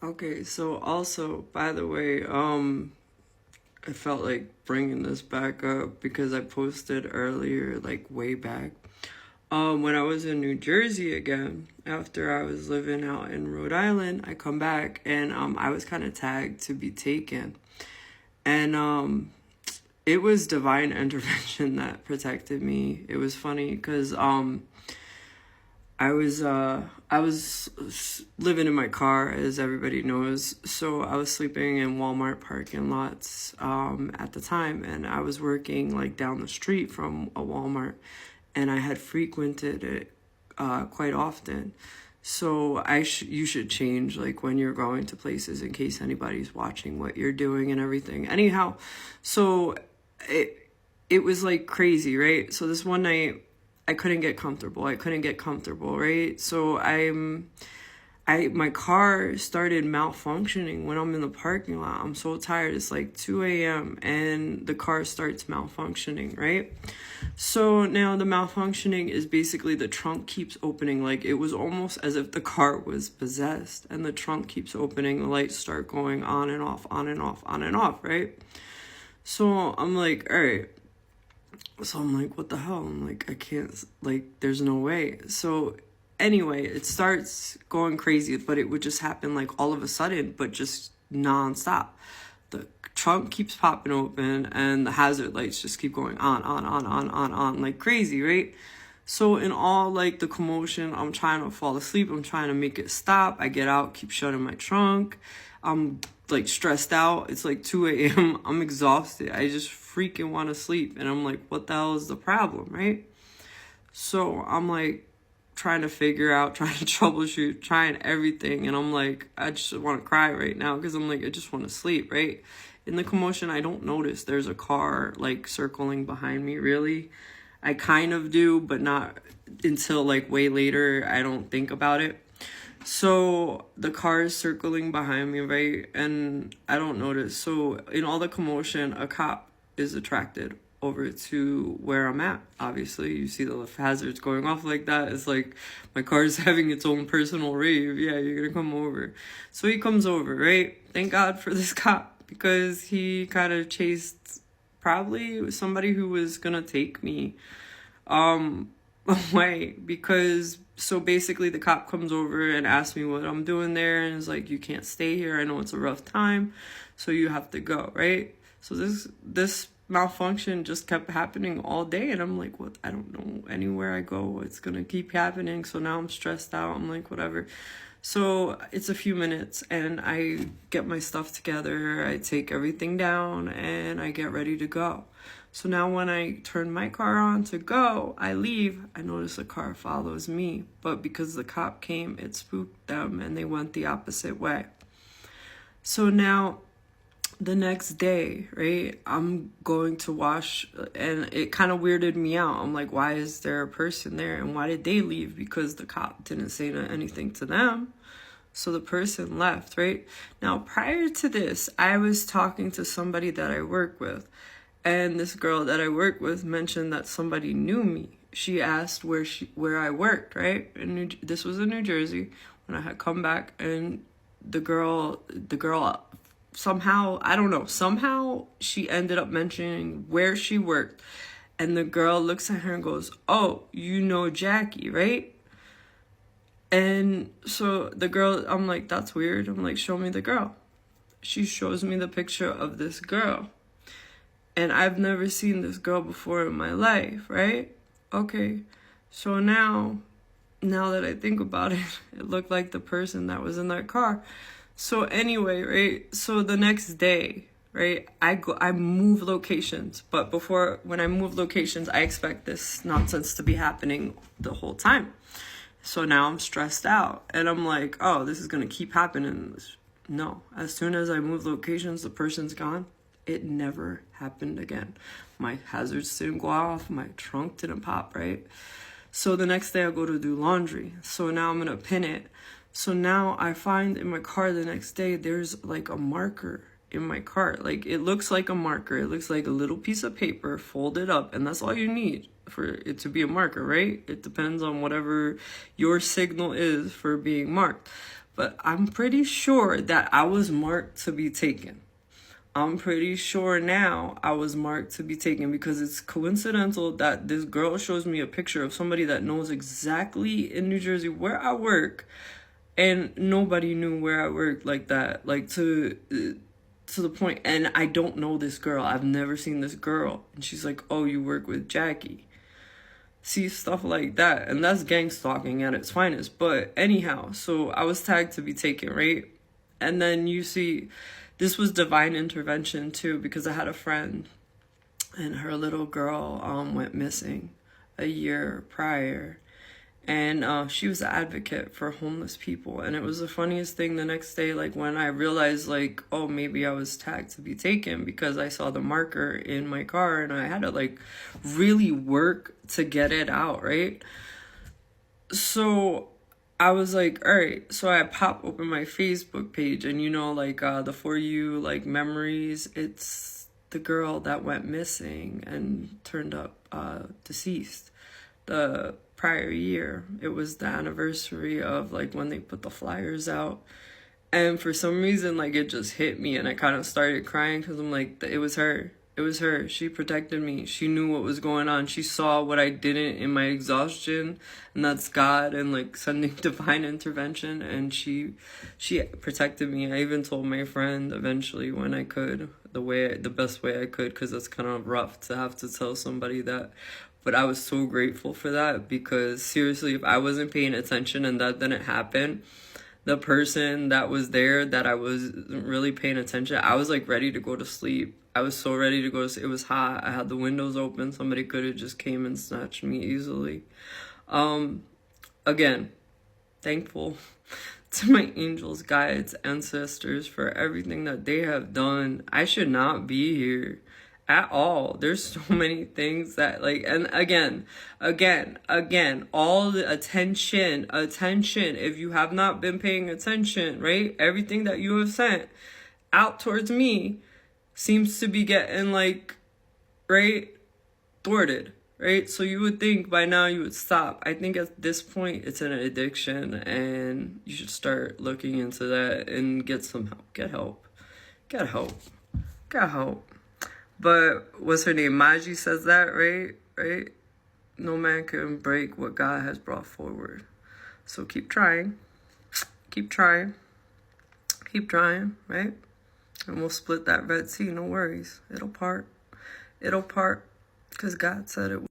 Okay, so also, by the way, I felt like bringing this back up because I posted earlier, like way back, when I was in New Jersey again, after I was living out in Rhode Island, I come back and I was kind of tagged to be taken. And it was divine intervention that protected me. It was funny because I was living in my car, as everybody knows. So I was sleeping in Walmart parking lots at the time, and I was working like down the street from a Walmart, and I had frequented it quite often. So you should change like when you're going to places in case anybody's watching what you're doing and everything. Anyhow, so it was like crazy, right? So this one night I couldn't get comfortable. Right? So my car started malfunctioning when I'm in the parking lot. I'm so tired. It's like 2 a.m. and the car starts malfunctioning, right? So now the malfunctioning is basically the trunk keeps opening. Like it was almost as if the car was possessed, and the trunk keeps opening. The lights start going on and off, on and off, on and off, right? So I'm like, all right. So I'm like, what the hell? I'm like, I can't, like, there's no way. So anyway, it starts going crazy, but it would just happen like all of a sudden, but just nonstop. The trunk keeps popping open and the hazard lights just keep going on, like crazy, right? So in all like the commotion, I'm trying to fall asleep. I'm trying to make it stop. I get out, keep shutting my trunk. I'm like stressed out. It's like 2 a.m. I'm exhausted. I just freaking want to sleep. And I'm like, what the hell is the problem, right? So I'm like trying to figure out, trying to troubleshoot, trying everything. And I'm like, I just want to cry right now because I'm like, I just want to sleep, right? In the commotion, I don't notice there's a car like circling behind me, really. I kind of do, but not until like way later. I don't think about it. So the car is circling behind me, right? And I don't notice. So in all the commotion, a cop is attracted over to where I'm at. Obviously, you see the hazards going off like that. It's like my car's having its own personal rave. Yeah, you're gonna come over. So he comes over, right? Thank God for this cop, because he kind of chased probably somebody who was gonna take me away. Because so basically the cop comes over and asks me what I'm doing there, and is like, you can't stay here, I know it's a rough time, so you have to go, right? So this malfunction just kept happening all day, and I'm like, what? I don't know, anywhere I go it's gonna keep happening. So now I'm stressed out. I'm like, whatever. So it's a few minutes and I get my stuff together, I take everything down, and I get ready to go. So now when I turn my car on to go, I leave, I notice a car follows me. But because the cop came, it spooked them and they went the opposite way. So now the next day, right, I'm going to wash, and it kind of weirded me out. I'm like, why is there a person there? And why did they leave? Because the cop didn't say anything to them. So the person left, right? Now, prior to this, I was talking to somebody that I work with. And this girl that I work with mentioned that somebody knew me. She asked where I worked, right? This was in New Jersey when I had come back, and the girl somehow, I don't know, somehow she ended up mentioning where she worked. And the girl looks at her and goes, oh, you know Jackie, right? And so the girl, I'm like, that's weird. I'm like, show me the girl. She shows me the picture of this girl. And I've never seen this girl before in my life, right? Okay, so now that I think about it, it looked like the person that was in that car. So anyway, right? So the next day, right, I move locations. But when I move locations, I expect this nonsense to be happening the whole time. So now I'm stressed out. And I'm like, oh, this is going to keep happening. No, as soon as I move locations, the person's gone. It never happened again. My hazards didn't go off. My trunk didn't pop, right? So the next day I go to do laundry. So now I'm going to pin it. So now I find in my car the next day, there's like a marker in my car. Like it looks like a marker. It looks like a little piece of paper folded up. And that's all you need for it to be a marker, right? It depends on whatever your signal is for being marked. But I'm pretty sure that I was marked to be taken. I'm pretty sure now I was marked to be taken, because it's coincidental that this girl shows me a picture of somebody that knows exactly in New Jersey where I work, and nobody knew where I worked like that, like to the point. And I don't know this girl. I've never seen this girl. And she's like, oh, you work with Jackie. See, stuff like that. And that's gang stalking at its finest. But anyhow, so I was tagged to be taken, right? And then you see, this was divine intervention too, because I had a friend and her little girl went missing a year prior. And she was an advocate for homeless people. And it was the funniest thing the next day, like when I realized, like, oh, maybe I was tagged to be taken, because I saw the marker in my car and I had to like really work to get it out, right? So I was like, all right. So I pop open my Facebook page, and you know, like the For You like memories, it's the girl that went missing and turned up deceased the prior year. It was the anniversary of like when they put the flyers out. And for some reason, like, it just hit me, and I kind of started crying, because I'm like, it was her. It was her. She protected me. She knew what was going on. She saw what I didn't in my exhaustion, and that's God and like sending divine intervention. And she protected me. I even told my friend eventually when I could, the best way I could, because it's kind of rough to have to tell somebody that. But I was so grateful for that, because seriously, if I wasn't paying attention and that didn't happen, the person that was there that I wasn't really paying attention, I was like ready to go to sleep. I was so ready to go to sleep. It was hot. I had the windows open. Somebody could have just came and snatched me easily. Again, thankful to my angels, guides, ancestors for everything that they have done. I should not be here at all. There's so many things that like, and again, all the attention, if you have not been paying attention, right? Everything that you have sent out towards me seems to be getting like, right, thwarted, right? So you would think by now you would stop. I think at this point it's an addiction, and you should start looking into that and get some help. Get help. But what's her name? Maji says that, right? No man can break what God has brought forward. So keep trying, right? And we'll split that Red Sea, no worries. It'll part, because God said it would.